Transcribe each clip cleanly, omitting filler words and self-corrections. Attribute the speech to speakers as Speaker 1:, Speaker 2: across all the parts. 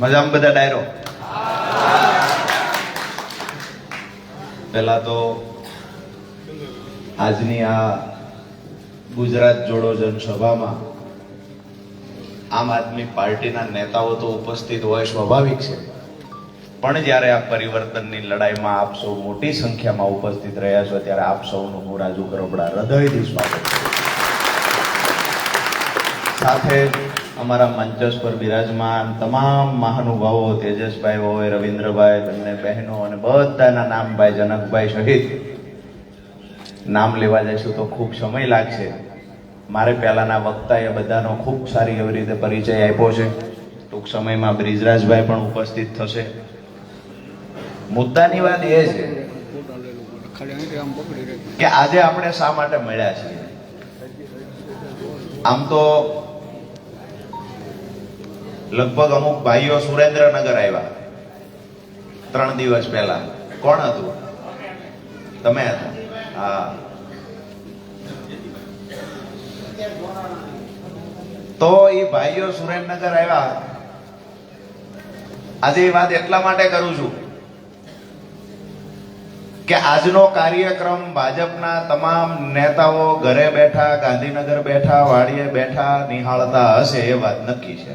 Speaker 1: મજામાં બધા ડાયરો? પહેલા તો આજની આ ગુજરાત જોડો જનસભામાં આમ આદમી પાર્ટીના નેતાઓ તો ઉપસ્થિત હોય સ્વાભાવિક છે, પણ જ્યારે આ પરિવર્તનની લડાઈમાં આપ સૌ મોટી સંખ્યામાં ઉપસ્થિત રહ્યા છો ત્યારે આપ સૌનું હું રાજુ કરોપડા હૃદયથી સ્વાગત કરું. સાથે અમારા મંચસ પર બિરાજમાન તમામ મહાનુભાવો, તેજસભાઈ હોય, રવિન્દ્રભાઈ, બંને બહેનો અને બધાના નામ ભાઈ જનકભાઈ સહિત નામ લેવા જઈશું તો ખૂબ સમય લાગશે. મારે પહેલાના વક્તાએ બધાનો ખૂબ સારી એવી રીતે પરિચય આપ્યો છે. ટૂંક સમયમાં બ્રિજરાજભાઈ પણ ઉપસ્થિત થશે. મુદ્દાની વાત એ છે કે આજે આપણે શા માટે મળ્યા છીએ. આમ તો લગભગ અમુક ભાઈઓ સુરેન્દ્રનગર આવ્યા 3 દિવસ પહેલા. કોણ હતું? તમે હતા? હા. તો એ ભાઈઓ સુરેન્દ્રનગર આવ્યા. આજે એ વાત એટલા માટે કરું છું કે આજનો કાર્યક્રમ ભાજપના તમામ નેતાઓ ઘરે બેઠા, ગાંધીનગર બેઠા, વાડીએ બેઠા નિહાળતા હશે એ વાત નક્કી છે.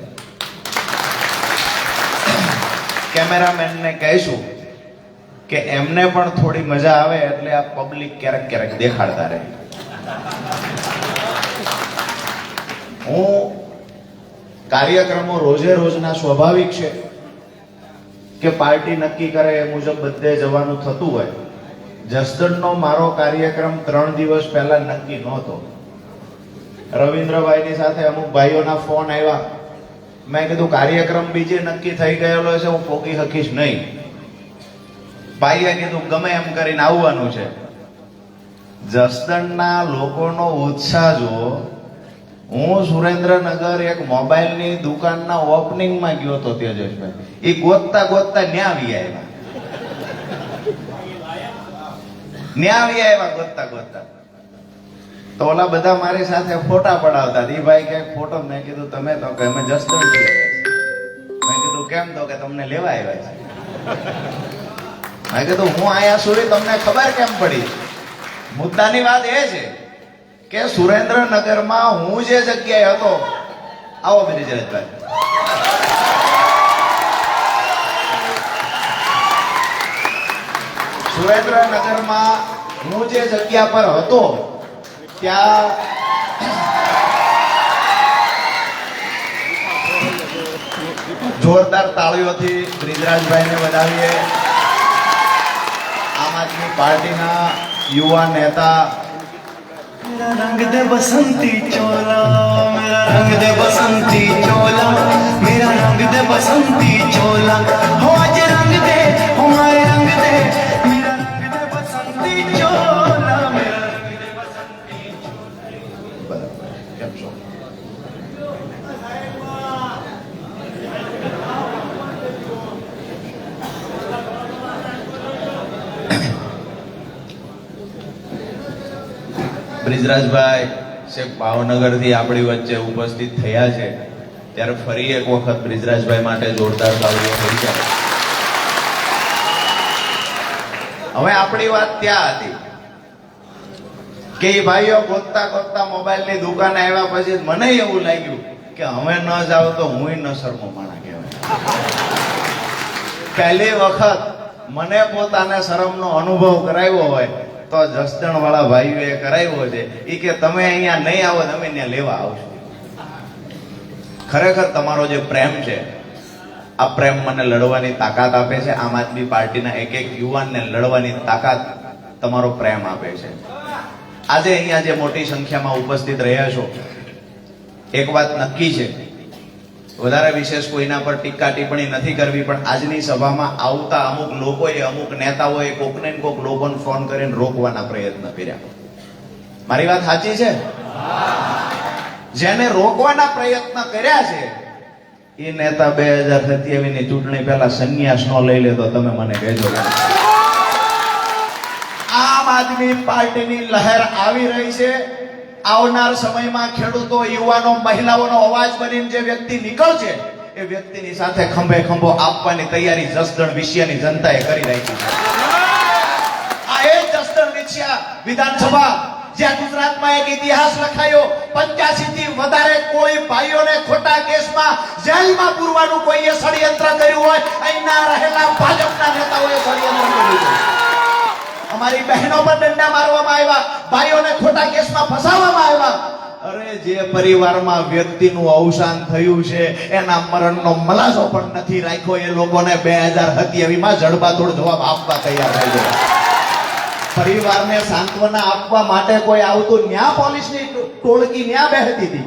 Speaker 1: કેમેરામેનને કહીશું કે એમને પણ થોડી મજા આવે એટલે આ પબ્લિક ક્યારેક ક્યારેક દેખાડતા રહે. હું કાર્યક્રમો રોજે રોજના સ્વાભાવિક છે કે પાર્ટી નક્કી કરે એ મુજબ બધે જવાનું થતું હોય. જસદણનો મારો કાર્યક્રમ 3 દિવસ પહેલા નક્કી નહોતો. રવિન્દ્રભાઈની સાથે અમુક ભાઈઓના ફોન આવ્યા. મેં કીધું કાર્યક્રમ બીજે નક્કી થઈ ગયેલો છે, હું પોકી શકીશ નહીં. ભાઈએ કીધું ગમે એમ કરીને આવવાનું છે. જસદણના લોકોનો ઉત્સાહ જુઓ. હું સુરેન્દ્રનગર એક મોબાઈલની દુકાનના ઓપનિંગમાં ગયો હતો તેજસભાઈ. એ ગોતતા ગોતતા ન્યા આવી આવ્યા ગોતતા ગોતતા. તો ઓલા બધા મારી સાથે ફોટા પડાવતા. એ ભાઈ કે ફોટો. મેં કીધું તમે તો કે અમે જસદણ છીએ. મેં કીધું કેમ? તો કે તમને લેવા આવ્યા છે. મેં કીધું હું આયા સુરી, તમને ખબર કેમ પડી? મુદ્દાની વાત એ છે કે સુરેન્દ્રનગરમાં હું જે જગ્યાએ હતો, આવો બ્રિજરાજભાઈ, સુરેન્દ્રનગરમાં હું જે જગ્યા પર હતો ત્યાં જોરદાર તાળીઓથી બ્રિજરાજભાઈને વધાવીએ. આમ આદમી પાર્ટીના યુવા નેતા.
Speaker 2: मेरा रंग दे बसंती चोला, मेरा रंग दे बसंती चोला, मेरा रंग दे बसंती चोला, हो आज रंग दे, हो माए रंग दे, मेरा रंग दे बसंती चोला, मेरा रंग दे बसंती चोला.
Speaker 1: કેમ છો? બ્રિજરાજભાઈ શેખ ભાવનગરથી આપણી વચ્ચે ઉપસ્થિત થયા છે ત્યારે ફરી એક વખત બ્રિજરાજભાઈ માટે જોરદાર તાળીઓ થઈ જાય. હવે આપણી વાત ત્યાં હતી કે એ ભાઈઓ ગોતતા ગોતતા મોબાઈલની દુકાને આવ્યા પછી મને એવું લાગ્યું કે હવે ન જાવ તો હું ન શરમો માણા કહેવાય. પહેલી વખત મને પોતાને શરમનો અનુભવ કરાવ્યો હોય તો જસદણ વાળા ભાઈઓએ કરાવ્યો છે. એ કે તમે અહીંયા નહીં આવો, તમે ત્યાં લેવા આવશો. ખરેખર તમારો જે પ્રેમ છે, આ પ્રેમ મને લડવાની તાકાત આપે છે. આમ આદમી પાર્ટીના એક એક યુવાનને લડવાની તાકાત તમારો પ્રેમ આપે છે. આજે અહીંયા જે મોટી સંખ્યામાં ઉપસ્થિત રહ્યા છો, એક વાત નક્કી છે, વધારે વિશેષ કોઈના પર ટીકા ટિપ્પણી નથી કરવી, પણ આજની સભામાં આવતા અમુક લોકોએ, અમુક નેતાઓએ કોકને કોક લોકોને ફોન કરીને રોકવાના પ્રયત્ન કર્યા. મારી વાત સાચી છે? જેને રોકવાના પ્રયત્ન કર્યા છે એ નેતા 2027 ની ચૂંટણી પહેલા સંન્યાસ નો લઈ લે તો તમે મને કહેજો. આમ આદમી પાર્ટીની લહેર આવી રહી છે. આવનાર સમયમાં ખેડૂતો, યુવાનો, મહિલાઓનો અવાજ બનીને જે વ્યક્તિ નીકળશે એ વ્યક્તિની સાથે ખંભે ખંભો આપવાની તૈયારી જસદણ વિષયની જનતાએ કરી રાખી છે. આ એ જસદણ વિષય વિધાનસભા જ્યાં ગુજરાતમાં એક ઇતિહાસ લખાયો. 85 થી વધારે કોઈ ભાઈઓને ખોટા કેસમાં જેલમાં પૂરવાનું કોઈએ ષડયંત્ર કર્યું હોય, અહીંના રહેલા ભાજપના નેતાઓએ ષડયંત્ર કર્યું છે. અમારી બહેનો પર દંડા મારવામાં આવ્યા, ભાઈઓને ખોટા કેસમાં ફસાવવામાં આવ્યા. અરે જે પરિવારમાં વ્યક્તિનું અવસાન થયું છે એના મરણનો મલાજો પણ નથી રાખ્યો. એ લોકોને 2027 માં જડબાતોડ જવાબ આપવા તૈયાર થઈ ગયા. પરિવારને સાંત્વના આપવા માટે કોઈ આવતું, ન્યા પોલીસની ટોળકી ન્યા બેહતી હતી.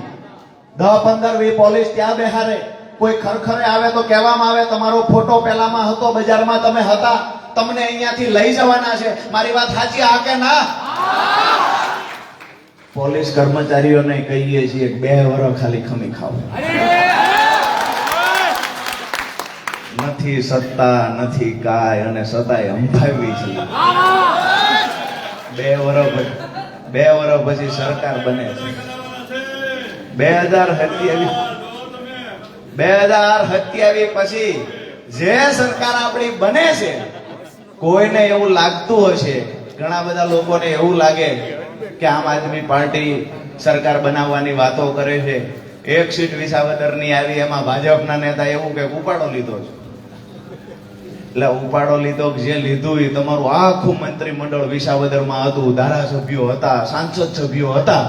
Speaker 1: 10, 15, 20 પોલીસ ત્યાં બેહારે. કોઈ ખરખરે આવે તો કહેવામાં આવે તમારો ફોટો પેલામાં હતો, બજારમાં તમે હતા, તમને અહીંયાથી લઈ જવાના છે. મારી વાત સાચી આ કે ના? પોલીસ કર્મચારીઓને કહીએ છીએ 2 વર્ષ ખાલી ખમી ખાવ. નથી સત્તા નથી કાય અને સતાય અંભાવી છે. 2 વર્ષ પછી સરકાર બને છે. 2027 પછી જે સરકાર આપણી બને છે, કોઈને એવું લાગતું હશે, ઘણા બધા લોકોને એવું લાગે કે આમ આદમી પાર્ટી સરકાર બનાવવાની વાતો કરે છે. 1 સીટ વિસાવદરની આવી, એમાં ભાજપના નેતા એવું કે ઉપાડો લીધો છે. એટલે ઉપાડો લીધો, જે લીધું એ તમારું આખું મંત્રીમંડળ વિસાવદરમાં હતું, ધારાસભ્યો હતા, સાંસદ સભ્યો હતા.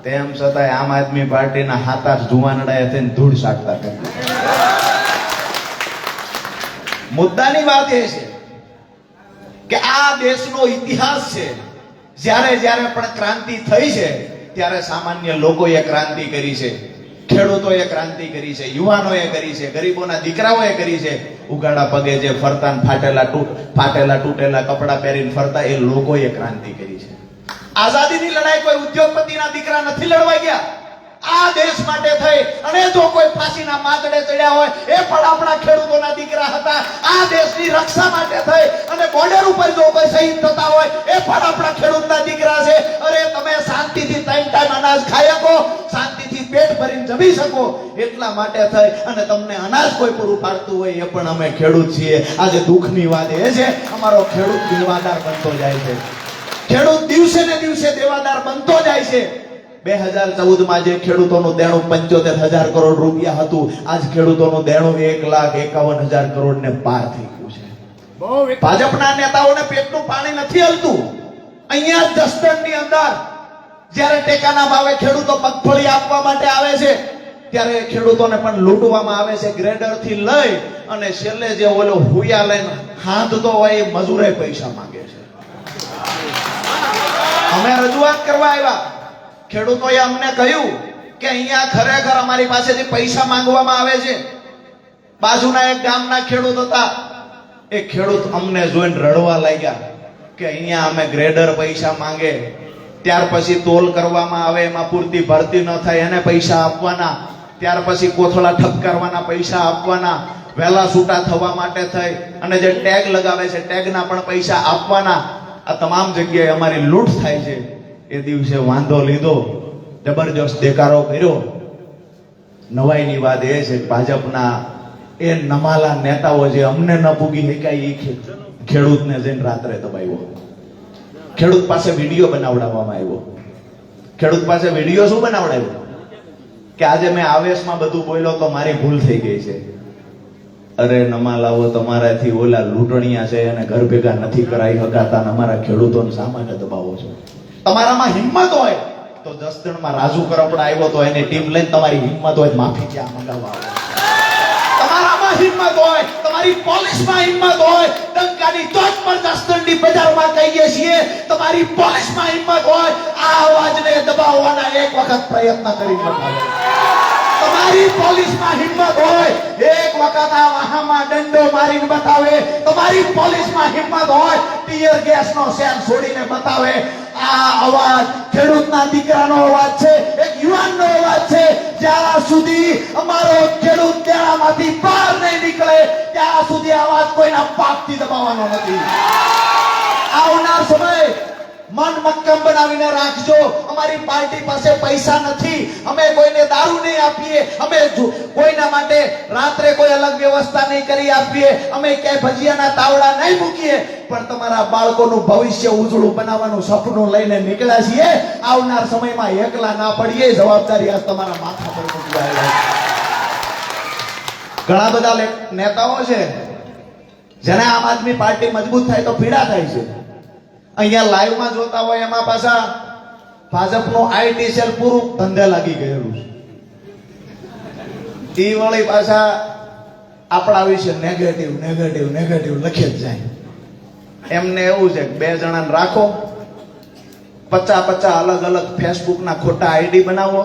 Speaker 1: તેમ છતાંય આમ આદમી પાર્ટીના 7-8 જુવાનડાએ થઈને ધૂળ સાકતા હતા. મુદ્દાની વાત એ છે કે આ દેશનો ઇતિહાસ છે. જ્યારે જ્યારે પણ ક્રાંતિ થઈ છે ત્યારે સામાન્ય લોકોએ ક્રાંતિ કરી છે, ખેડૂતોએ ક્રાંતિ કરી છે, યુવાનોએ કરી છે, ગરીબોના દીકરાઓએ કરી છે. ઉગાડા પગે જે ફરતા, ફાટેલા તૂટેલા કપડા પહેરીને ફરતા, એ લોકોએ ક્રાંતિ કરી છે. આઝાદીની લડાઈ કોઈ ઉદ્યોગપતિના દીકરા નથી લડવા ગયા. આ દેશ માટે થઈ અને જો કોઈ ફાંસીના માંદડે ચડ્યા હોય, એ પણ આપણા ખેડૂતોના દીકરા હતા. આ દેશની રક્ષા માટે થઈ અને બોર્ડર ઉપર જો કોઈ શહીદ થતા હોય, એ પણ આપણા ખેડૂતના દીકરા છે. અરે તમે શાંતિથી 3 ટાઈમ અનાજ ખાઈ શકો, શાંતિથી પેટ ભરીને જમી શકો, એટલા માટે થઈ અને તમને અનાજ કોઈ પૂરું પાડતું હોય, એ પણ અમે ખેડૂત છીએ. આજે દુઃખની વાત એ છે, અમારો ખેડૂત દેવાદાર બનતો જાય છે. ખેડૂત દિવસે ને દિવસે દેવાદાર બનતો જાય છે. 2014 જે ખેડૂતોનું દેણું 75,000 કરોડ રૂપિયા હતું, આજ ખેડૂતોનું દેણું 1,51,000 કરોડ ને પાર થઈ ગયું છે. ભાજપના નેતાઓને પેટનું પાણી નથી હલતું. અહીંયા જસદણની અંદર જ્યારે ટેકાના ભાવે ખેડૂતો મગફળી આપવા માટે આવે છે, ત્યારે ખેડૂતોને પણ લૂંટવામાં આવે છે. ગ્રેડર થી લઈ અને છેલ્લે જે ઓલો હુયા લઈને હાંધતો હોય, એ મજૂરે પૈસા માંગે છે. અમે રજૂઆત કરવા આવ્યા. ખેડૂતોએ અમને કહ્યું કે અહીંયા ખરેખર અમારી પાસેથી પૈસા માંગવામાં આવે છે. બાજુના એક ગામના ખેડૂત હતા, એ ખેડૂત અમને જોઈને રડવા લાગ્યા કે અહીંયા અમે ગ્રેડર પૈસા માંગે, ત્યાર પછી તોલ કરવામાં આવે, એમાં પૂરતી ભરતી ન થાય એને પૈસા આપવાના, ત્યાર પછી કોથળા ઠપકારવાના પૈસા આપવાના, વહેલા છૂટા થવા માટે થઈ અને જે ટેગ લગાવે છે ટેગના પણ પૈસા આપવાના. આ તમામ જગ્યાએ અમારી લૂંટ થાય છે. એ દિવસે વાંધો લીધો, જબરજસ્ત દેકારો કર્યો. નવાઈની વાત એ છે કે ભાજપના એ નમાલા નેતાઓ જે અમને ન પૂગી શકાય, એ ખેડૂતને જઈને રાત્રે દબાવ્યો. ખેડૂત પાસે વિડીયો બનાવડાવવામાં આવ્યો. ખેડૂત પાસે વિડીયો શું બનાવડાવ્યો કે આજે મેં આવેશમાં બધું બોલ્યો તો મારી ભૂલ થઈ ગઈ છે. અરે નમાલાઓ, તમારાથી ઓલા લૂંટણીયા છે અને ઘર ભેગા નથી કરાઈ શકાતા, અમારા ખેડૂતોને સામાન્ય દબાવો છો. તમારામાં હિંમત હોય તો જસદણમાં રાજુ કરપડા આવ્યો તો એની ટીમ લઈને તમારી હિંમત હોય માફી ક્યાં મંગાવવા આવે. તમારામાં હિંમત હોય, તમારી પોલીસમાં હિંમત હોય, ડંકાની ટોચ પર જસદણની બજારમાં કહીએ છીએ, તમારી પોલીસમાં હિંમત હોય, આ અવાજને દબાવવાના એક વખત પ્રયત્ન કરી બતાવો. તમારી પોલીસમાં હિંમત હોય, એક વખત આ વાહમાં દંડો મારીને બતાવે. તમારી પોલીસમાં હિંમત હોય, ટીયર ગેસનો સેલ છોડીને બતાવે. આ અવાજ ખેડૂતના દીકરાનો અવાજ છે, એક યુવાનનો અવાજ છે. જ્યાં સુધી અમારો ખેડૂત તેરામાંથી બહાર નહીં નીકળે, ત્યાં સુધી અવાજ કોઈના પાપથી દબાવવાનો નથી. આવનાર સમય મન મક્કમ બનાવીને રાખજો. અમારી પાર્ટી પાસે પૈસા નથી, અમે કોઈને દારૂ નહીં આપીએ, અમે કોઈના માટે રાત્રે કોઈ અલગ વ્યવસ્થા નહીં કરી આપીએ, અમે ક્યાંય ભજીયાના તાવડા નહીં મૂકીએ, પણ તમારા બાળકોનું ભવિષ્ય ઉજળું બનાવવાનું સપનું લઈને નીકળ્યા છીએ. આવનાર સમયમાં એકલા ના પડીએ, જવાબદારી આજ તમારા માથા પર મૂકવાયેલી છે. ઘણા બધા નેતાઓ છે જેને આમ આદમી પાર્ટી મજબૂત થાય તો પીડા થાય છે. અહીંયા લાઈવમાં જોતા હોય એમાં પાછા ભાજપનું આઈટી સેલ પૂરું ધંધે લાગી ગયેલું છે. ઈ વળી પાછા આપણા વિશે નેગેટિવ નેગેટિવ નેગેટિવ લખી જ જાય. એમને એવું છે કે 2 જણાને રાખો, 50 અલગ અલગ ફેસબુકના ખોટા આઈડી બનાવો,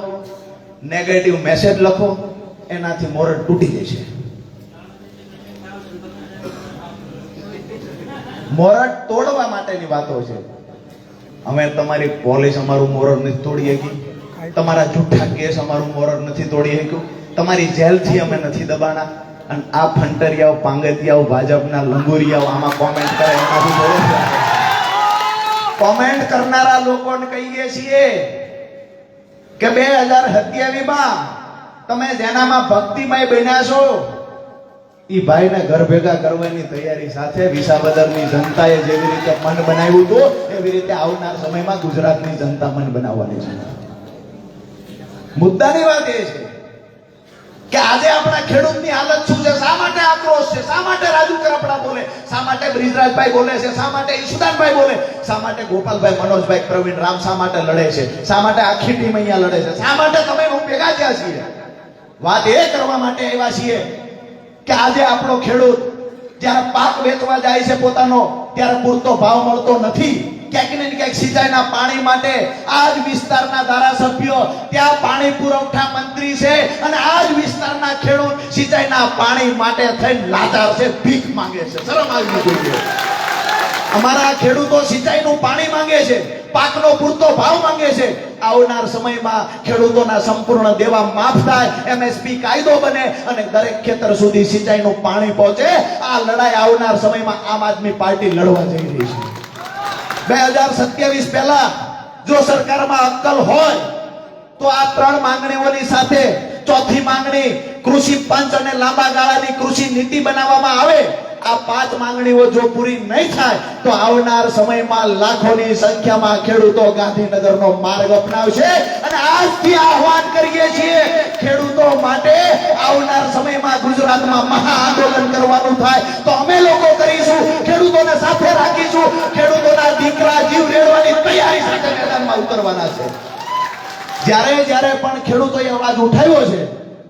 Speaker 1: નેગેટિવ મેસેજ લખો, એનાથી મોરડ તૂટી જશે. મોરડ તોડવા માટેની વાતો છે. અમે તમારી પોલીસ અમારું મોરડ નથી તોડી શકી, તમારા જૂઠા કેસ અમારું મોરડ નથી તોડી શક્યું, તમારી જેલથી અમે નથી દબાણા. અને આ ફંટરિયાઓ પાંગતિયાઓ ભાજપના લંગુરિયાઓ આમાં કોમેન્ટ કરે એમાંથી બોલો. કોમેન્ટ કરનારા લોકોને કહીએ છીએ કે 2027માં તમે જેનામાં ભક્તિમય બન્યા છો ઈ ભાઈને ઘર ભેગા કરવાની તૈયારી સાથે વિસાવદરની જનતાએ જેવી રીતે મન બનાવ્યું હતું એવી રીતે આવનાર સમયમાં ગુજરાતની જનતા મન બનાવવાની છે. મુદ્દાની વાત એ છે કે આજે આપણા ખેડૂતની હાલત શું છે, શા માટે આક્રોશ છે, શા માટે રાજુ કરપડા બોલે, શા માટે બ્રિજરાજભાઈ બોલે છે, શા માટે ઈશુદાનભાઈ બોલે, શા માટે ગોપાલભાઈ, મનોજભાઈ, પ્રવીણ રામ શા માટે લડે છે, શા માટે આખી ટીમ અહીંયા લડે છે, શા માટે તમે હું ભેગા થયા છીએ. વાત એ કરવા માટે આવ્યા છીએ કે આજે આપણો ખેડૂત જ્યારે પાક વેચવા જાય છે પોતાનો, ત્યારે પૂરતો ભાવ મળતો નથી. ક્યાંક ને ક્યાંક સિંચાઈના પાણી માટે આ જ વિસ્તારના ધારાસભ્યો ત્યાં પાણી પુરવઠા મંત્રી છે અને આ જ વિસ્તારના ખેડૂત સિંચાઈના પાણી માટે થઈને લાચાર છે, ભીખ માંગે છે. શરમ આવવી જોઈએ. અમારા ખેડૂતો સિંચાઈનું પાણી માંગે છે, પાકનો પૂરતો ભાવ માંગે છે. આવનાર સમયમાં ખેડૂતોના સંપૂર્ણ દેવા માફ થાય, એમએસપી કાયદો બને અને દરેક ખેતર સુધી સિંચાઈનું પાણી પહોંચે. આ લડાઈ આવનાર સમયમાં આમ આદમી પાર્ટી લડવા જઈ રહી છે. 2027 પહેલા જો સરકારમાં અક્કલ હોય તો આ 3 માંગણીઓની સાથે ચોથી માંગણી કૃષિ પંચ અને લાંબા ગાળાની કૃષિ નીતિ બનાવવામાં આવે. આ 5 માંગણીઓ જો પૂરી નહીં થાય તો આવનાર સમયમાં લાખોની સંખ્યામાં ખેડૂતો ગાંધીનગરનો માર્ગ અપનાવશે. અને આજથી આહવાન કરીએ છીએ ખેડૂતો માટે આવનાર સમયમાં ગુજરાતમાં મહા આંદોલન કરવાનું થાય તો અમે લોકો કરીશું, ખેડૂતોને સાથે રાખીશું, ખેડૂતોના દીકરા જીવ રેડવાની તૈયારી સાથે મેદાનમાં ઉતરવાના છે. જ્યારે પણ ખેડૂતોએ અવાજ ઉઠાવ્યો છે,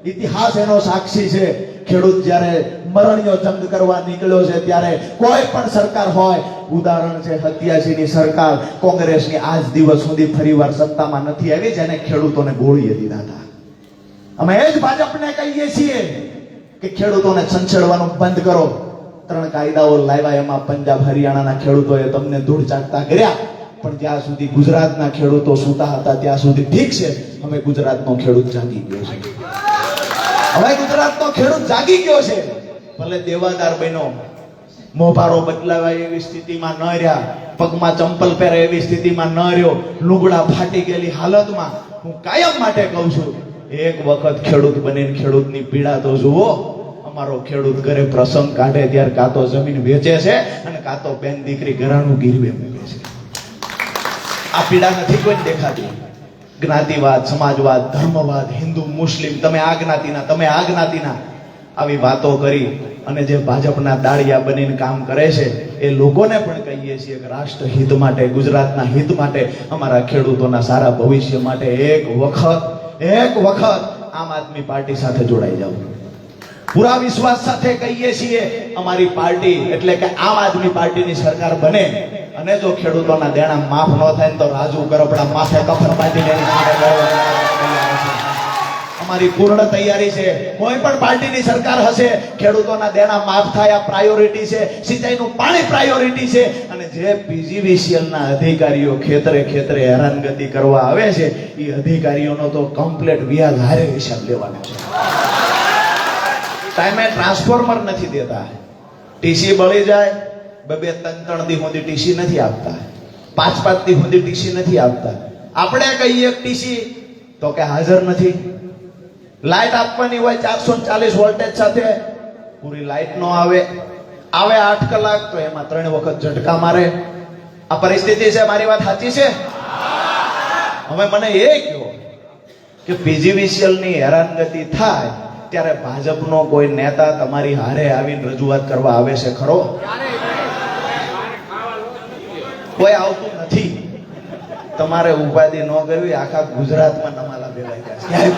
Speaker 1: ઇતિહાસ એનો સાક્ષી છે. ખેડૂત જ્યારે મરણીયો જંગ કરવા નીકળ્યો છે ત્યારે કોઈ પણ સરકાર હોય, ઉદાહરણ છે 87ની સરકાર, કોંગ્રેસની આજ દિવસ સુધી ફરીવાર સત્તામાં નથી આવી જેને ખેડૂતોને ગોળીએ દીધા હતા. અમે એ જ ભાજપને કહીએ છીએ કે ખેડૂતોને છંછેડવાનું બંધ કરો. 3 કાયદાઓ લાવ્યા, એમાં પંજાબ હરિયાણાના ખેડૂતોએ તમને ધૂળ ચાટતા કર્યા, પણ જ્યાં સુધી ગુજરાતના ખેડૂતો સૂતા હતા ત્યાં સુધી ઠીક છે. અમે ગુજરાતનો ખેડૂત જાગી ગયો છે. હવે ગુજરાતનો ખેડૂત જાગી ગયો છે. ભલે દેવાદાર બન્યો, મોભારો બદલાવાય એવી સ્થિતિમાં ન રહ્યા, પગમાં ચંપલ પહેરે એવી સ્થિતિમાં ન રહ્યો, લુગડા ફાટી ગયેલી હાલતમાં. હું કાયમ માટે કહું છું, એક વખત ખેડૂત બનીને ખેડૂતની પીડા તો જુઓ. અમારો ખેડૂત ઘરે પ્રસંગ કાઢે ત્યારે કાં તો જમીન વેચે છે અને કાં તો બેન દીકરી ઘરાણું ગીરવે મૂકે છે. આ પીડા નથી કોઈ દેખાતી. જ્ઞાતિવાદ, સમાજવાદ, ધર્મવાદ, હિન્દુ મુસ્લિમ, તમે આ જ્ઞાતિના, તમે આ જ્ઞાતિના, આવી વાતો કરી અને જે ભાજપના દાળિયા બનીને કામ કરે છે એ લોકોને પણ કહીએ છીએ કે રાષ્ટ્ર હિત માટે, ગુજરાતના હિત માટે, અમારા ખેડૂતોના સારા ભવિષ્ય માટે એક વખત આમ આદમી પાર્ટી સાથે જોડાઈ જાઓ. પૂરા વિશ્વાસ સાથે કહીએ છીએ અમારી પાર્ટી એટલે કે આમ આદમી પાર્ટીની સરકાર બને અને જો ખેડૂતોના દેણા માફ ન થાય તો રાજુ કરપડા માથે કફન બાંધીને અમારી પૂર્ણ તૈયારી છે. કોઈ પણ પાર્ટીની સરકાર હશે, ખેડૂતોના દેણા માફ થાય આ પ્રાયોરિટી છે. સિંચાઈનું પાણી પ્રાયોરિટી છે. અને જે પીજીવીસીએલના અધિકારીઓ ખેતરે હેરાનગતિ કરવા આવે છે એ અધિકારીઓનો તો કમ્પ્લીટ વ્યાજ હારે હિસાબ લેવાનો છે. ટાઈમે ટ્રાન્સફોર્મર નથી દેતા, ટીસી બળી જાય, 2-3 દી સુધી ટીસી નથી આપતા. પાંચ દી સુધી ટીસી નથી આપતા. આપણે કહીએ ટીસી તો કે હાજર નથી. લાઈટ આપવાની હોય 440 વોલ્ટેજ સાથે, પૂરી લાઈટ નો આવે 8 કલાક તો એમાં 3 વખત ઝટકા મારે. આ પરિસ્થિતિ છે. મારી વાત સાચી છે? હવે મને એ કહો કે પીજીવીસીએલ ની હેરાનગતિ થાય ત્યારે ભાજપનો કોઈ નેતા તમારી હારે આવીને રજૂઆત કરવા આવે છે ખરો? કોઈ આવતું નથી. તમારે ઉપાધિ ન કરવી. આખા ગુજરાતમાં નમાલા ભેગા થયા છે.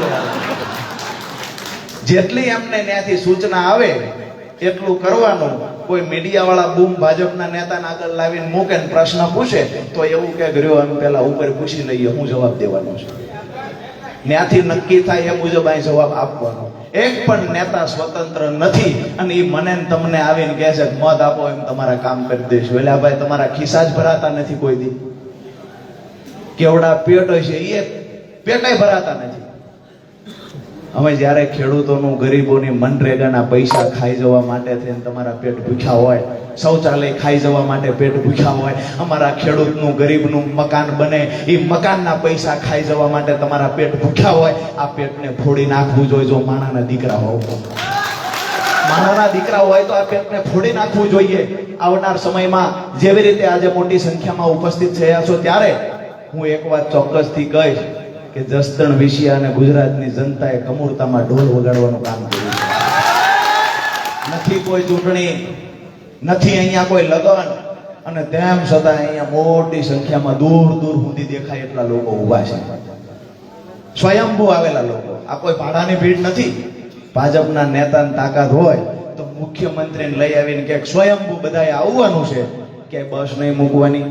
Speaker 1: જેટલી એમને ત્યાંથી સૂચના આવે એટલું કરવાનું. કોઈ મીડિયા વાળા બૂમ ભાજપના નેતાને આગળ લાવીને મૂકે ને પ્રશ્ન પૂછે તો એવું કે ગયો એમ પેલા ઉપર પૂછી લઈએ હું જવાબ દેવાનો છું. ત્યાંથી નક્કી થાય એ મુજબ અહીં જવાબ આપવાનો. એક પણ નેતા સ્વતંત્ર નથી. અને એ મને ને તમને આવીને કહે છે મત આપો એમ તમારા કામ કરી દઈશું. એટલે ભાઈ તમારા ખિસ્સા જ ભરાતા નથી કોઈ દી. કેવડા પેટ હશે એ પેટાય ભરાતા નથી. હવે જ્યારે ખેડૂતોનું ગરીબોની મનરેગાના પૈસા ખાઈ જવા માટે થઈને તમારા પેટ ભૂખ્યા હોય, શૌચાલય ખાઈ જવા માટે પેટ ભૂખ્યા હોય, અમારા ખેડૂતનું ગરીબનું મકાન બને એ મકાનના પૈસા ખાઈ જવા માટે તમારા પેટ ભૂખ્યા હોય, આ પેટને ફોડી નાખવું જોઈએ. જો માણાના દીકરા હોય તો, માણાના દીકરા હોય તો આ પેટને ફોડી નાખવું જોઈએ. આવનાર સમયમાં જેવી રીતે આજે મોટી સંખ્યામાં ઉપસ્થિત થયા છો ત્યારે હું એક વાત ચોક્કસથી કહીશ કે જસદણ વિશિયા અને ગુજરાતની જનતાએ કમૂરતામાં ઢોલ વગાડવાનું કામ કર્યું છે. નથી કોઈ ચૂંટણી, નથી અહીંયા કોઈ લગન, અને તેમ છતાં અહીંયા મોટી સંખ્યામાં દૂર દૂર સુધી દેખાય એટલા લોકો ઊભા છે. સ્વયંભૂ આવેલા લોકો. આ કોઈ ભાડાની ભીડ નથી. ભાજપના નેતાની તાકાત હોય તો મુખ્યમંત્રીને લઈ આવીને કે સ્વયંભૂ બધાએ આવવાનું છે, કે બસ નહીં મૂકવાની,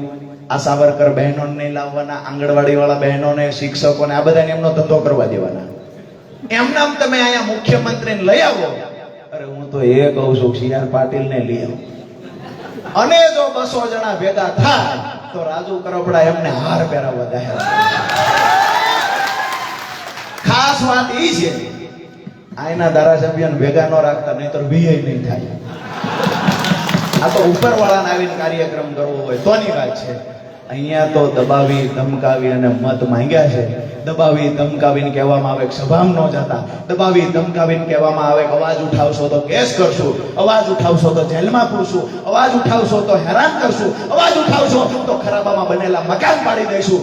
Speaker 1: આ સાવરકર બહેનોને નહીં લાવવાના, આંગણવાડી વાળા બહેનોને, શિક્ષકોને, આ બધાને એમનો ધંધો કરવા દેવાના. એમનામ તમે અહીંયા મુખ્યમંત્રીને લઈ આવો. અરે હું તો એ કહું છું CR પાટીલને લઈ આવો. અને જો 200 જણા ભેગા થાય તો રાજુ કરપડા એમને હાર પહેરાવવા જાહેર. ખાસ વાત એ છે આયના ધારાસભ્યને ભેગા ન રાખતા, નહીતર વીએ નહીં થાય. આ તો ઉપરવાળાને આવીને કાર્યક્રમ કરવો હોય તોની વાત છે. અહીંયા તો દબાવી ધમકાવી અને મત માંગ્યા છે. દબાવી ધમકાવીને કહેવામાં આવે કે સભામાં ન જતા, દબાવી ધમકાવીને કહેવામાં આવે કે અવાજ ઉઠાવશો તો કેસ કરશું, અવાજ ઉઠાવશો તો જેલમાં પૂરશું, અવાજ ઉઠાવશો તો હેરાન કરશું, અવાજ ઉઠાવશો તો ખરાબામાં બનેલા મકાન પાડી દઈશું.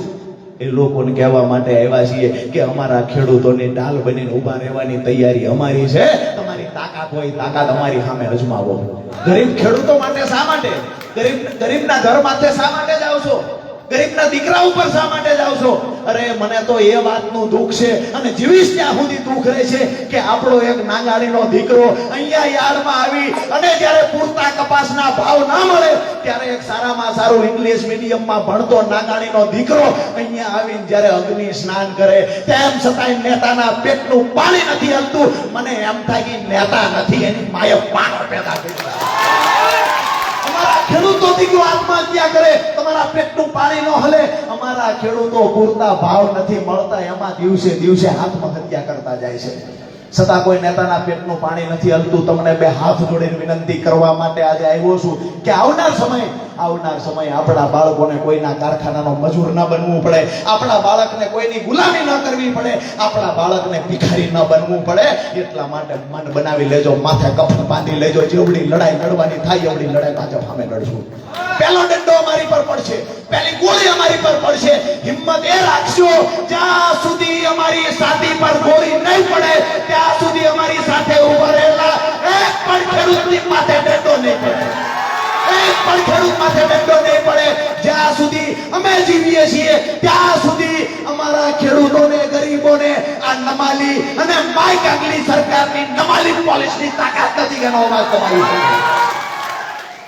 Speaker 1: એ લોકોને કહેવા માટે આવ્યા છીએ કે અમારા ખેડૂતોની ઢાલ બનીને ઊભા રહેવાની તૈયારી અમારી છે. તમારી તાકાત હોય તાકાત અમારી સામે અજમાવો. ગરીબ ખેડૂતો માટે શા માટે? ગરીબના ઘર માટે શા માટે જાવ છો? ગરીબના દીકરા ઉપર શા માટે જાવ છો? અરે મને તો એ વાતનું દુઃખ છે અને જીવીશ ત્યાં સુધી દુઃખ રહે છે કે આપણો એક નાગાડીનો દીકરો અહીંયા યાર્ડમાં આવી અને જ્યારે પૂરતા કપાસના ભાવ ના મળે ત્યારે એક સારામાં સારું ઇંગ્લિશ મીડિયમમાં ભણતો નાગાડીનો દીકરો અહીંયા આવીને જ્યારે અગ્નિ સ્નાન કરે, તેમ છતાંય નેતાના પેટનું પાણી નથી હલતું. મને એમ થાય કે નેતા નથી, એની માએ પાણો પેદા કર્યો. અમારા ખેડૂતો દીકરો આત્મહત્યા કરે, તમારા પેટનું પાણી ન હલે. અમારા ખેડૂતો પૂરતા ભાવ નથી મળતા, એમાં દિવસે દિવસે આત્મહત્યા કરતા જાય છે. છતાં કોઈ નેતાના પેટનું પાણી નથી હલતું. તમને બે હાથ જોડીને વિનંતી કરવા માટે આજે આવ્યો છું કે આવનાર સમય આપણા બાળકોને કોઈના કારખાનાનો મજૂર ન બનવું પડે, આપણા બાળકને કોઈની ગુલામી ન કરવી પડે, આપણા બાળકને ભિખારી ન બનવું પડે. એટલા માટે મન બનાવી લેજો, માથે કફન બાંધી લેજો. જેવડી લડાઈ લડવાની થાય એવડી લડાઈ ભાજપ સામે લડશું. પહેલો દંડો અમારી પર પડશે, પહેલી ગોળી અમારી પર પડશે. હિંમત એ રાખજો જ્યાં સુધી અમારી છાતી પર ગોળી નહીં પડે ત્યાં સુધી અમારી સાથે ઉભા રહેલા એક પણ ખેડૂતની માથે દંડો નહીં પડે. એક પણ ખેડૂત માથે દંડો નહીં પડે. જ્યાં સુધી અમે જીવીએ છીએ ત્યાં સુધી અમારા ખેડૂતોને, ગરીબોને આ નમાલી અને માય કાંગલી સરકારની નમાલી પોલીસની તાકાત નથી કે અવાજ તમારી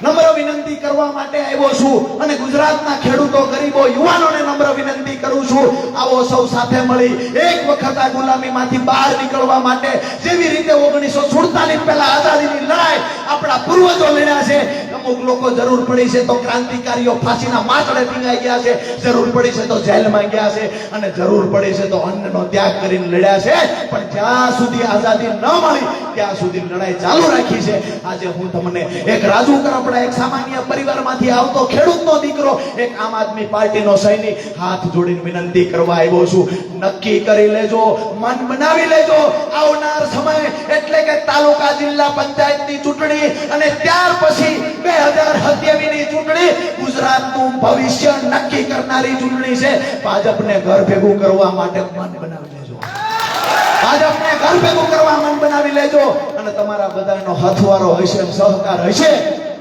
Speaker 1: નમ્ર વિનંતી કરવા માટે આવ્યો છું. અને ગુજરાતના ખેડૂતો, ગરીબો, યુવાનોને નમ્ર વિનંતી કરું છું, આવો સૌ સાથે મળી એક વખત આ ગુલામીમાંથી બહાર નીકળવા માટે જેવી રીતે 1947 પહેલા આઝાદીની લડાઈ આપણા પૂર્વજો લડ્યા છે, અમુક લોકો જરૂર પડી છે તો ક્રાંતિકારીઓ ફાંસીના માંચડે ટીંગાઈ ગયા છે, જરૂર પડી છે તો જેલમાં ગયા છે, અને જરૂર પડી છે તો અન્નનો ત્યાગ કરીને લડ્યા છે. પણ જ્યાં સુધી આઝાદી ન મળી ત્યાં સુધી લડાઈ ચાલુ રાખી છે. આજે હું તમને એક રાજુ કરપડા, એક સામાન્ય પરિવારમાંથી આવતો ખેડૂતનો દીકરો, એક આમ આદમી પાર્ટીનો સૈનિક હાથ જોડીને વિનંતી કરવા આવ્યો છું. નક્કી કરી લેજો, મન બનાવી લેજો, આવનાર સમય એટલે કે તાલુકા જિલ્લા પંચાયતની ચૂંટણી અને ત્યાર પછી 2027 ની ચૂંટણી ગુજરાતનું ભવિષ્ય નક્કી કરનારી ચૂંટણી છે. ભાજપને ઘર ભેગું કરવા માટે મન બનાવી લેજો, ભાજપને ઘર ભેગું કરવા મન બનાવી લેજો. અને તમારા બધાનો હથવારો હશે, સહકાર હશે.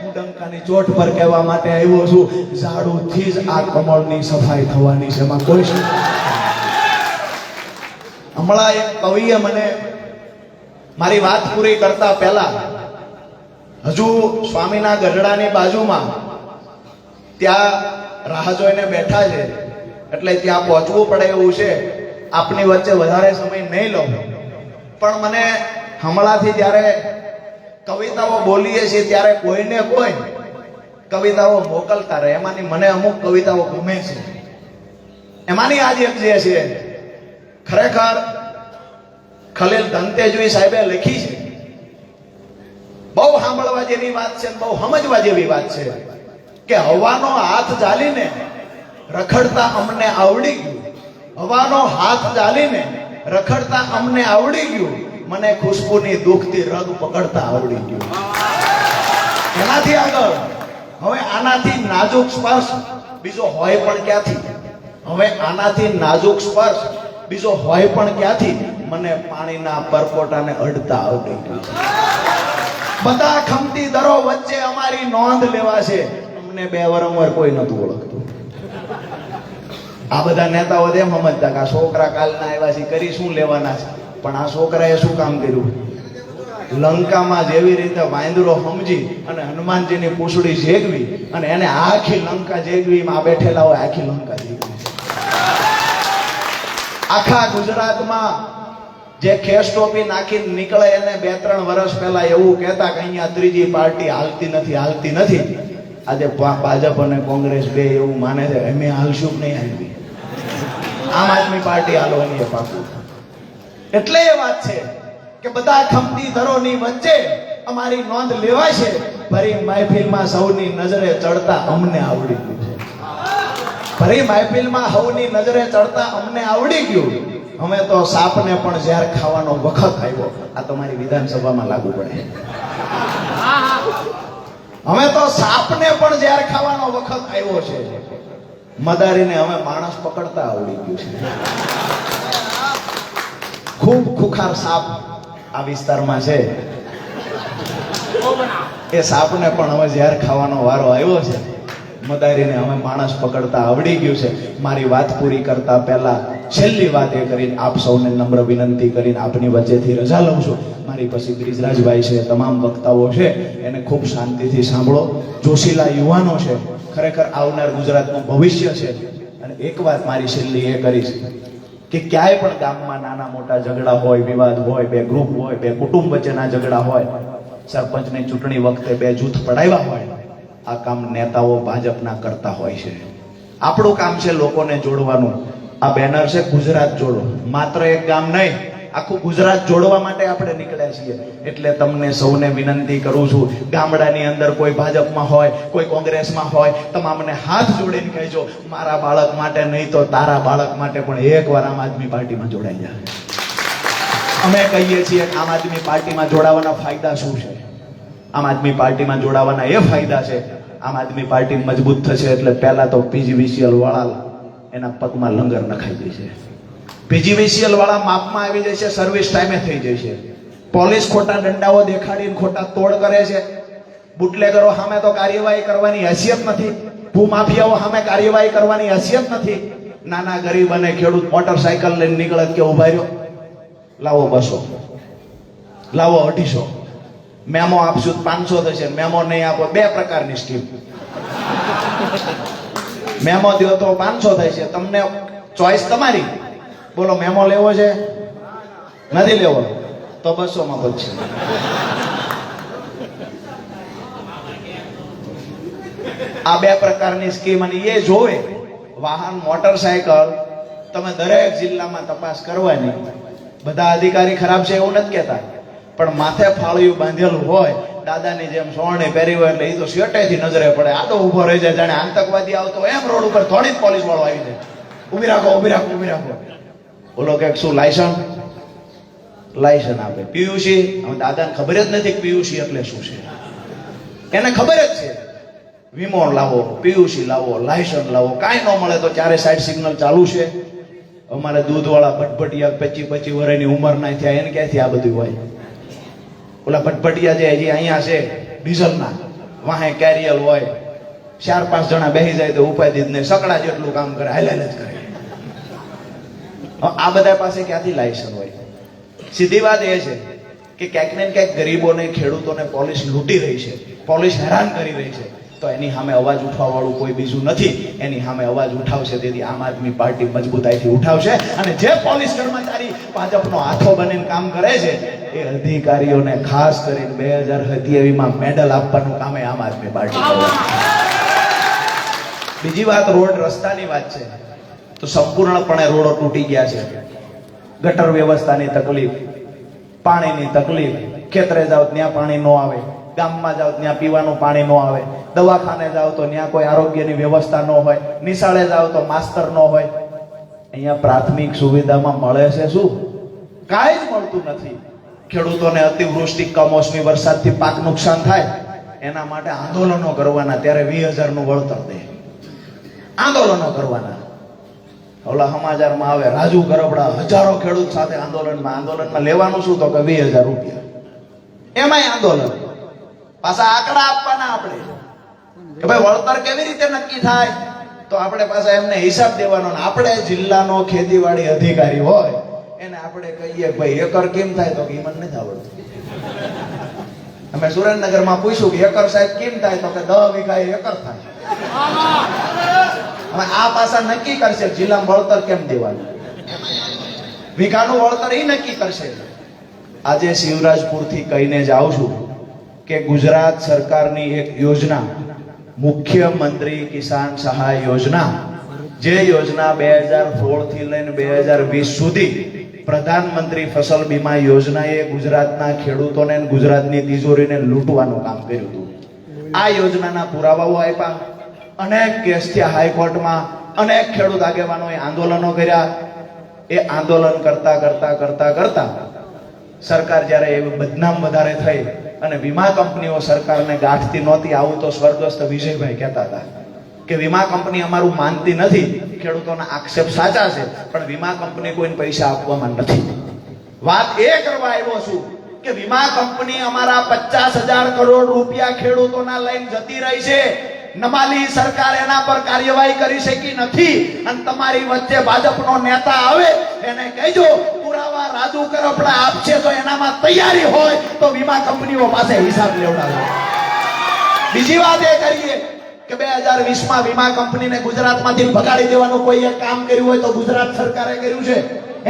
Speaker 1: હું ડંકાની ચોટ પર કહેવા માટે આવ્યો છું, ઝાડુથી જ આ કમળની સફાઈ થવાની છે, એમાં કોઈ શંકા નથી. હમણાં એક કવિએ મને મારી વાત પૂરી કરતા પહેલા હજુ સ્વામીના ગઢડાની બાજુમાં ત્યાં રાહ જોઈને બેઠા છે, એટલે ત્યાં પહોંચવું પડે એવું છે. આપની વચ્ચે વધારે સમય નહીં લઉં, પણ મને હમણાંથી જ્યારે કવિતાઓ બોલીએ છીએ ત્યારે કોઈને કોઈ કવિતાઓ મોકલતા રહે. એમાંની મને અમુક કવિતાઓ ગમે છે. એમાંની આજે એક જે છે, ખરેખર ખલીલ ધનતેજવી સાહેબે લખી છે. બહુ સાંભળવા જેવી વાત છે, બહુ સમજવા જેવી વાત છે કે હવાનો હાથ ઝાલીને રખડતા અમને આવડી ગયું, હવાનો હાથ ઝાલીને રખડતા અમને આવડી ગયું, મને ખુશ્બુની દુખતી રગ પકડતા આવડી ગયું. એનાથી આગળ હવે આનાથી નાજુક સ્પર્શ બીજો હોય પણ ક્યાંથી? હવે આનાથી નાજુક સ્પર્શ બીજો હોય પણ ક્યાંથી? મને પાણીના પરપોટાને અડતા આવડી ગયું. બધા ખમતી દરો વચ્ચે અમારી નોંધ લેવાશે. અમને બે વરંવાર કોઈ નતું ઓળખતું. આ બધા નેતાઓ તેમ સમજતા કે આ છોકરા કાલના આવ્યા છે, કરી શું લેવાના છે? પણ આ છોકરાએ શું કામ કર્યું? લંકામાં જેવી રીતે વાંદરો સમજી અને હનુમાનજીની પૂંછડી જેગવી અને એને આખી લંકા જેગવી, આ બેઠેલા હોય આખી લંકા જેગવી. આખા ગુજરાતમાં જે ખેસ ટોપી નાખીને નીકળે એને 2-3 વર્ષ પહેલા એવું કહેતા કે અહીંયા ત્રીજી પાર્ટી હાલતી નથી, હાલતી નથી. આજે ભાજપ અને કોંગ્રેસ બે એવું માને છે અમે હાલશું કે નહીં હાલવી. આમ આદમી પાર્ટી હાલવાની એ પાકું. એટલે એ વાત છે કે બધા ખમતી ધરોની વચ્ચે અમારી નોંધ લેવાય છે. ભરી મહેફિલમાં સૌની નજરે ચડતા અમને આવડી ગયું છે. ભરી મહેફિલમાં સૌની નજરે ચડતા અમને આવડી ગયું. અમે તો સાપને પણ ઝેર ખાવાનો વખત આવ્યો. આ તમારી વિધાનસભામાં લાગુ પડે. અમે તો સાપને પણ ઝેર ખાવાનો વખત આવ્યો છે. મદારીને અમે માણસ પકડતા આવડી ગયું છે. ખૂબ ખુખાર સાપ આ વિસ્તારમાં છે. એ સાપને પણ હવે ઝેર ખાવાનો વારો આવ્યો છે. મદારીને હવે માણસ પકડતા આવડી ગયું છે. મારી વાત પૂરી કરતા પહેલા છેલ્લી વાત એ કરીને આપ સૌને નમ્ર વિનંતી કરીને આપની વચ્ચેથી રજા લઉં છું. મારી પછી બ્રિજરાજભાઈ છે, તમામ વક્તાઓ છે, એને ખૂબ શાંતિથી સાંભળો. જોશીલા યુવાનો છે, ખરેખર આવનાર ગુજરાતનું ભવિષ્ય છે. અને એક વાત મારી છેલ્લી એ કરીશ કે ક્યાંય પણ ગામમાં નાના મોટા ઝઘડા હોય, વિવાદ હોય, બે ગ્રુપ હોય, બે કુટુંબ વચ્ચેના ઝઘડા હોય, સરપંચની ચૂંટણી વખતે બે જૂથ પડાવ્યા હોય, આ કામ નેતાઓ ભાજપના કરતા હોય છે. આપણું કામ છે લોકોને જોડવાનું. આ બેનર છે ગુજરાત જોડો. માત્ર એક ગામ નહીં, આખું ગુજરાત જોડવા માટે આપણે નીકળ્યા છીએ. એટલે તમને સૌને વિનંતી કરું છું, ગામડાની અંદર કોઈ ભાજપમાં હોય, કોઈ કોંગ્રેસમાં હોય, તમામને હાથ જોડીને કહેજો મારા બાળક માટે નહીં તો તારા બાળક માટે પણ એકવાર આમ આદમી પાર્ટીમાં જોડાઈ જાય. અમે કહીએ છીએ આમ આદમી પાર્ટીમાં જોડાવાના ફાયદા શું છે? આમ આદમી પાર્ટીમાં જોડાવાના એ ફાયદા છે, આમ આદમી પાર્ટી મજબૂત થશે એટલે પહેલા તો પીજીવીસીએલ વાળા એના પગમાં લંગર નખાઈ જશે. પીજીવીસીએલ વાળા માપમાં આવી જશે, સર્વિસ ટાઈમે થઈ જશે. પોલીસ ખોટા દંડાઓ દેખાડીને ખોટા તોડ કરે છે. બુટલેગરો સામે તો કાર્યવાહી કરવાની હેસિયત નથી. ભૂમાફિયાઓ સામે કાર્યવાહી કરવાની હેસિયત નથી. નાના ગરીબ અને ખેડૂત મોટરસાયકલ લઈને નીકળે કે ઉભા રહ્યો, લાવો 200, લાવો 250, મેમો આપશું 500 થશે, મેમો નહીં આપો 2 પ્રકારની સ્કીમ. મેમો દો તો 500 થશે, તમને ચોઈસ તમારી. બોલો મેમો લેવો છે, નથી લેવો તો 200 માં બચશે. આ બે પ્રકારની સ્કીમ, અને એ જોવે વાહન મોટરસાયકલ તમે દરેક જિલ્લામાં તપાસ કરવાની. બધા અધિકારી ખરાબ છે એવું નથી કહેતા, પણ માથે ફાળિયું બાંધેલું હોય, દાદાની જેમ સોરણી પહેરી હોય એટલે એ તો શેટેથી નજરે પડે. આડો ઊભો રહી જાય, જાણે આતંકવાદી આવતો એમ રોડ ઉપર થોડી જ પોલીસ વાળો આવી જાય. ઊભી રાખો, ઊભી રાખો, ઊભી રાખો. બોલો કે શું લાયસન્સ આપે? પીયુસી. હવે દાદાને ખબર જ નથી કે પીયુસી એટલે શું છે. એને ખબર જ છે વીમો લાવો, પીયુસી લાવો, લાયસન્સ લાવો, કાંઈ ન મળે તો ચારે સાઈડ સિગ્નલ ચાલુ છે. અમારે દૂધવાળા ભટભટિયા 25-25 વર્ષની ઉંમરના થયા, એને ક્યાંથી આ બધું હોય? ઓલા ભટભટિયા જે હજી અહીંયા છે ડીઝલના, વાહે કેરિયલ હોય, 4-5 જણા બેસી જાય તો ઉપાધિ જ નહીં, સકડા જેટલું કામ કરે, હાલ જ કરે. આ બધા પાસે ક્યાંથી લાયસન્સ હોય? સીધી વાત એ છે કે ક્યાંક ને ક્યાંક ગરીબોને, ખેડૂતોને પોલીસ લૂંટી રહી છે, પોલીસ હેરાન કરી રહી છે. તો એની સામે અવાજ ઉઠાવવા વાળું કોઈ બીજું નથી. એની સામે અવાજ ઉઠાવશે તેથી આમ આદમી પાર્ટી મજબૂતાઈથી ઉઠાવશે. અને જે પોલીસ કર્મચારી ભાજપનો હાથો બનીને કામ કરે છે એ અધિકારીઓને ખાસ કરીને 2027માં મેડલ આપવાનું કામ આમ આદમી પાર્ટી કરે. બીજી વાત રોડ રસ્તાની વાત છે તો સંપૂર્ણપણે રોડો તૂટી ગયા છે. ગટર વ્યવસ્થાની તકલીફ, પાણીની તકલીફ, ખેતરે જાવ ત્યાં પાણી ન આવે, ગામમાં જાવ ત્યાં પીવાનું પાણી ન આવે, દવાખાને જાવ તો ત્યાં કોઈ આરોગ્યની વ્યવસ્થા ન હોય, નિશાળે જાવ તો માસ્તર ન હોય. અહીંયા પ્રાથમિક સુવિધામાં મળે છે શું? કાંઈ જ મળતું નથી. ખેડૂતોને અતિવૃષ્ટિ, કમોસમી વરસાદથી પાક નુકસાન થાય, એના માટે આંદોલનો કરવાના, ત્યારે 20,000 નું વળતર દે. આંદોલનો કરવાના. ઓલા સમાચારમાં આવે રાજુ ગરબડા હજારો ખેડૂત સાથે આંદોલનમાં લેવાનું શું? તો કે 20,000 રૂપિયા. એમાંય આંદોલન. પાછા આંકડા આપવાના આપણે કે ભાઈ વળતર કેવી રીતે નક્કી થાય? તો આપણે પાછા એમને હિસાબ દેવાનો. આપણે જિલ્લાનો ખેતીવાડી અધિકારી હોય એને આપણે કહીએ ભાઈ એકર કેમ થાય? તો કે મને નથી આવડતું. અમે સુરેન્દ્રનગરમાં પૂછ્યું કે એકર સાહેબ કેમ થાય? તો કે 10 વીઘા એકર થાય. હવે આ પાછા નક્કી કરશે જિલ્લામાં વળતર કેમ દેવાનું, વીઘાનું વળતર એ નક્કી કરશે. આજે શિવરાજપુરથી કહીને જાઉં છું કે ગુજરાત સરકારની એક યોજના મુખ્યમંત્રી કિસાન સહાય યોજના, જે યોજના 2016 થી લઈને 2020 સુધી પ્રધાનમંત્રી ફસલ બીમા યોજનાએ ગુજરાતના ખેડૂતોને, ગુજરાતની તિજોરીને લૂંટવાનું કામ કર્યું હતું. આ યોજનાના પુરાવાઓ આપ્યા, અનેક કેસ થયા હાઈકોર્ટમાં, અનેક ખેડૂત આગેવાનોએ આંદોલનો કર્યા. એ આંદોલન કરતા કરતા કરતા કરતા સરકાર જ્યારે એવી બદનામ વધારે થઈ અને વીમા કંપનીઓ સરકારને ગાંઠતી નહોતી. આવું તો સ્વર્ગસ્થ વિજયભાઈ કહેતા હતા કે વીમા કંપની અમારું માનતી નથી. ખેડૂતોના આક્ષેપ સાચા છે, પણ વીમા કંપની કોઈને પૈસા આપવામાં નથી. વાત એ કરવા આવ્યો છું કે વીમા કંપની અમારા 50,000 કરોડ રૂપિયા ખેડૂતોના લઈને જતી રહી છે. નમાલી સરકાર એના પર કાર્યવાહી કરી શકી નથી. અને તમારી વચ્ચે ભાજપનો નેતા આવે એને કહેજો પુરાવા રાજુ કરપડા આપશે તો એનામાં તૈયારી હોય તો વીમા કંપનીઓ પાસે હિસાબ લેવડાવે. બીજી વાત એ કરીએ કે 2020માં વીમા કંપનીને ગુજરાતમાંથી ભગાડી દેવાનું કોઈ એક કામ કર્યું હોય તો ગુજરાત સરકારે કર્યું છે.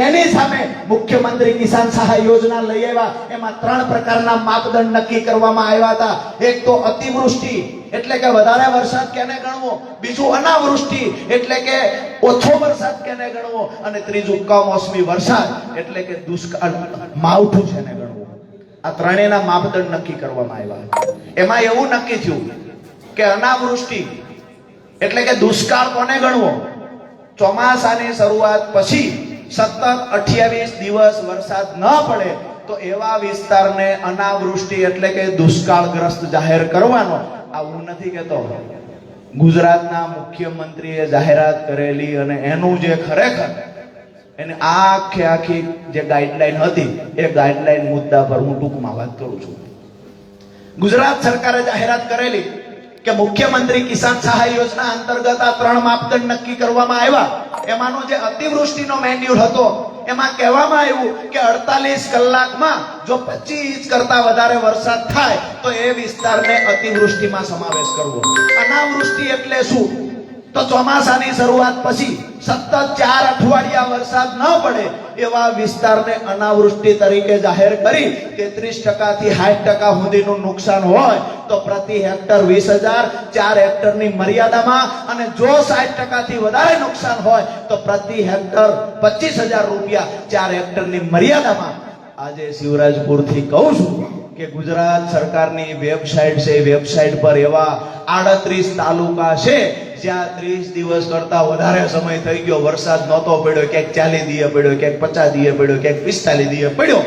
Speaker 1: એની સામે મુખ્યમંત્રી કિસાન સહાય યોજના લઈ આવ્યા. એમાં 3 પ્રકારના માપદંડ નક્કી કરવામાં આવ્યા હતા. એક તો અતિવૃષ્ટિ એટલે કે વધારે વરસાદ કેને ગણવો, બીજું અનાવૃષ્ટિ એટલે કે ઓછો વરસાદ કેને ગણવો, અને ત્રીજું કમોસમી વરસાદ એટલે કે દુષ્કાળ માવઠું છેને ગણવું. આ ત્રણેયના માપદંડ નક્કી કરવામાં આવ્યા. એમાં એવું નક્કી થયું કે અનાવૃષ્ટિ એટલે કે દુષ્કાળ કોને ગણવો? ચોમાસાની શરૂઆત પછી સતત 28 દિવસ વરસાદ ન પડે તો એવા વિસ્તારને અનાવૃષ્ટિ એટલે કે દુષ્કાળગ્રસ્ત જાહેર કરવાનો. આવું નથી કહેતો, ગુજરાતના મુખ્યમંત્રીએ જાહેરાત કરેલી અને એનું જે ખરેખર એને આખી જે ગાઈડલાઈન હતી એ ગાઈડલાઈન મુદ્દા પર હું ટૂંકમાં વાત કરું છું. ગુજરાત સરકારે જાહેરાત કરેલી કે મુખ્યમંત્રી કિસાન સહાય યોજના અંતર્ગત આ 3 માપદંડ નક્કી કરવામાં આવ્યા. એમાંનો જે અતિવૃષ્ટિનો મેન્યુઅલ હતો એમાં કહેવામાં આવ્યું કે 48 કલાકમાં જો 25 ઇંચ કરતા વધારે વરસાદ થાય તો એ વિસ્તારને અતિવૃષ્ટિમાં સમાવેશ કરવો. અનાવૃષ્ટિ એટલે શું? તો ચોમાસાની શરૂઆત પછી સતત 4 અઠવાડિયા વરસાદ ન પડે એવા વિસ્તારને અનાવૃષ્ટિ તરીકે જાહેર કરી 33% થી 60% સુધીનું નુકસાન હોય તો પ્રતિ હેક્ટર 20,000, 4 હેક્ટરની મર્યાદામાં, અને જો 60% થી વધારે નુકસાન હોય તો પ્રતિ હેક્ટર 25,000 રૂપિયા 4 હેક્ટરની મર્યાદામાં. આજે શિવરાજપુરથી કહું છું કે ગુજરાત સરકારની વેબસાઇટ છે, વેબસાઇટ પર એવા 38 તાલુકા છે જ્યાં 30 દિવસ કરતા વધારે સમય થઈ ગયો, વરસાદ નહોતો પડ્યો, ક્યાંક 40 દિવસ પડ્યો, ક્યાંક 50 દિવસ પડ્યો, ક્યાંક 45 દિવસ પડ્યો.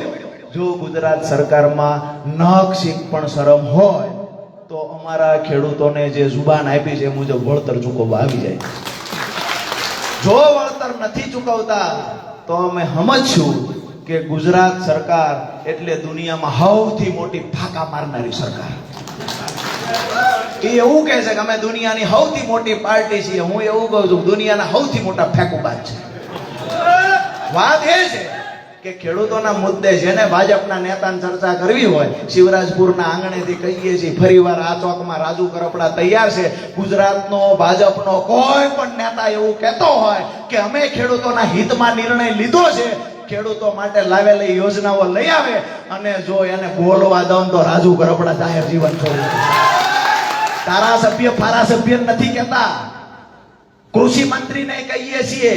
Speaker 1: જો ગુજરાત સરકારમાં નખશીક પણ શરમ હોય તો અમારા ખેડૂતોને જે જુબાન આપી છે એ મુજબ વળતર ચૂકવવા આવી જાય. જો વળતર નથી ચૂકવતા તો અમે સમજશું કે ગુજરાત સરકાર એટલે દુનિયામાં સૌથી મોટી ફાંકા મારનારી સરકાર. એ એવું કહે છે કે અમે દુનિયાની સૌથી મોટી પાર્ટી છીએ. હું એવું કહું છું દુનિયાના સૌથી મોટા ફેંકુબાજ છે. વાત એ છે કે ખેડૂતોના મુદ્દે જેને ભાજપના નેતાને ચર્ચા કરવી હોય, શિવરાજપુરના આંગણેથી કહીએ છીએ, ફરીવાર આ ચોકમાં રાજુ કરપડા તૈયાર છે. ગુજરાતનો ભાજપનો કોઈ પણ નેતા એવું કહેતો હોય કે અમે ખેડૂતોના હિતમાં નિર્ણય લીધો છે, ખેડૂતો માટે લાવેલી યોજનાઓ લઈ આવે, અને જો એને બોલવા દઉં તો રાજુ કરપડા જાહેર જીવન છોડી. ધારાસભ્ય ફારાસભ્ય નથી કહેતા, કૃષિ મંત્રીને કહીએ છીએ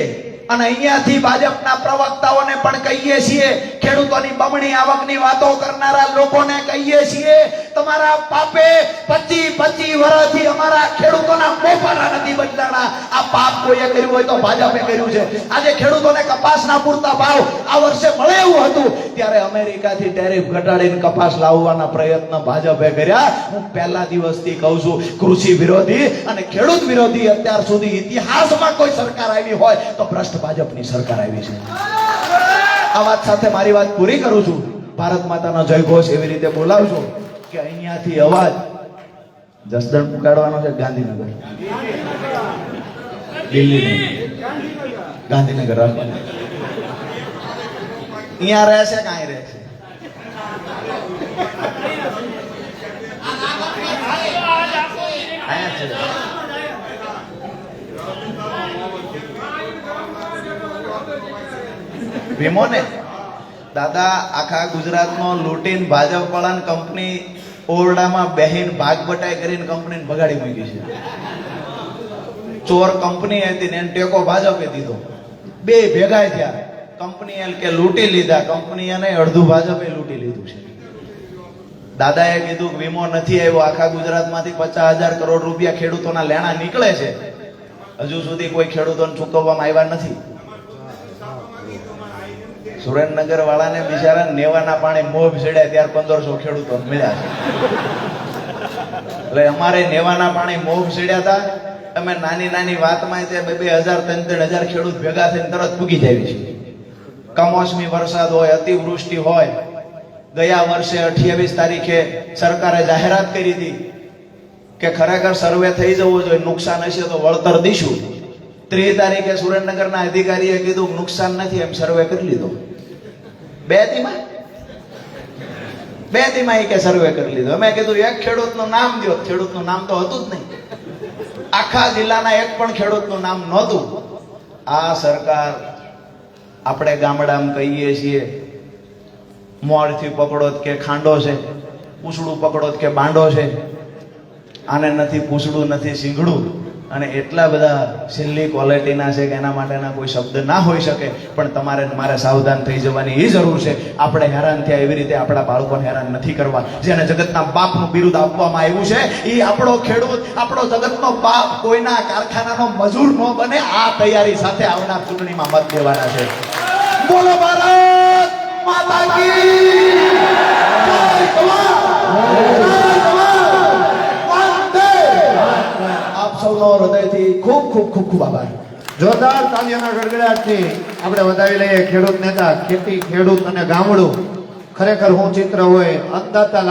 Speaker 1: અને અહીંયાથી ભાજપના પ્રવક્તાઓને પણ કહીએ છીએ, ખેડૂતોની બમણી આવકની વાતો કરનારા લોકોને કહીએ છીએ, તમારા પાપે 25 વર્ષથી અમારા ખેડૂતોના મોફારા નથી બદલાણા. આ પાપ કોઈએ કર્યું હોય તો ભાજપે કર્યું છે. આજે ખેડૂતોને કપાસના પૂરતા ભાવ આ વર્ષે મળે એવું હતું ત્યારે અમેરિકાથી ટેરિફ ઘટાડીને કપાસ લાવવાના પ્રયત્ન ભાજપે કર્યા. હું પહેલા દિવસથી કહું છું, કૃષિ વિરોધી અને ખેડૂત વિરોધી અત્યાર સુધી ઇતિહાસમાં કોઈ સરકાર આવી હોય તો ભ્રષ્ટ ભાજપની સરકાર આવી છે. આ વાત સાથે મારી વાત પૂરી કરું છું. ભારત માતાનો જય ઘોષ એવી રીતે બોલાવજો કે અહીંયાથી અવાજ જસદણ પુકારવાનો છે, ગાંધીનગર, દિલ્હી નહીં, ગાંધીનગર રાખવાનું. અહીંયા રહેશે કે અહીં રહેશે? અહીંયા છે. ભીમો ને દાદા આખા ગુજરાતનો લૂંટીને ભાજપ વાળાને કંપની ઓરડામાં બેહીન ભાગ બટાઈ કરીને કંપનીને બગાડી મૂકી છે. ચોર કંપની હતી ને એને ટેકો ભાજપે દીધો, બે ભેગા થયા. કંપની કે લૂંટી લીધા, કંપની એને અડધું ભાજપે લૂંટી લીધું છે. દાદાએ કીધું કે વીમો નથી આવ્યો, આખા ગુજરાતમાંથી 50,000 કરોડ રૂપિયા ખેડૂતોના લેણા નીકળે છે, હજુ સુધી કોઈ ખેડૂતોને ચૂકવવામાં આવ્યા નથી. સુરેન્દ્રનગર વાળાને બિચારા નેવાના પાણી મોભ ચડ્યા ત્યાર 1500 ખેડૂતો મળ્યા છે. એટલે અમારે નેવાના પાણી મોભ ચડ્યા હતા, અમે નાની નાની વાતમાં 2,000 3,000 ખેડૂત ભેગા થઈને તરત પૂગી જાય છે. કમોસમી વરસાદ હોય, અતિવૃષ્ટિ હોય. ગયા વર્ષે 28 તારીખે સરકારે જાહેરાત કરી હતી કે ખરેખર સર્વે થઈ જવું જોઈએ, નુકસાન હશે તો વળતર દઈશું. 3 તારીખે સુરેન્દ્રનગરના અધિકારીએ કીધું નુકસાન નથી, એમ સર્વે કરી લીધો. બે દીમાં કે સર્વે કરી લીધો. અમે કીધું એક ખેડૂતનું નામ દો, ખેડૂતનું નામ તો હતું જ નહીં. આખા જિલ્લાના એક પણ ખેડૂતનું નામ નહોતું. આ સરકાર, આપણે ગામડામાં કહીએ છીએ, મોરથી પકડો કે ખાંડો છે, પૂછડું પકડો કે બાંડો છે. આને નથી પૂછડું, નથી સિંગડું, અને એટલા બધા છેલ્લી ક્વોલિટીના છે કે એના માટેના કોઈ શબ્દ ના હોઈ શકે. પણ તમારે મારે સાવધાન થઈ જવાની એ જરૂર છે. આપણે હેરાન થયા એવી રીતે આપણા બાળકોને હેરાન નથી કરવા. જેને જગતના બાપનું બિરુદ આપવામાં આવ્યું છે એ આપણો ખેડૂત, આપણો જગતનો બાપ, કોઈના કારખાનાનો મજૂર ન બને. આ તૈયારી સાથે આવનાર ચૂંટણીમાં મત દેવાના છે. બોલો ભારત માતા કી જય. સૌનો હૃદયથી ખૂબ ખૂબ ખૂબ ખૂબ આભાર.
Speaker 3: જોરદાર તાલીઓના ગડગડાટથી આપણે વધાવી લઈએ ખેડૂત નેતા, ખેતી, ખેડૂત અને ગામડું. ખરેખર હું ચિત્ર હોય અંદાતા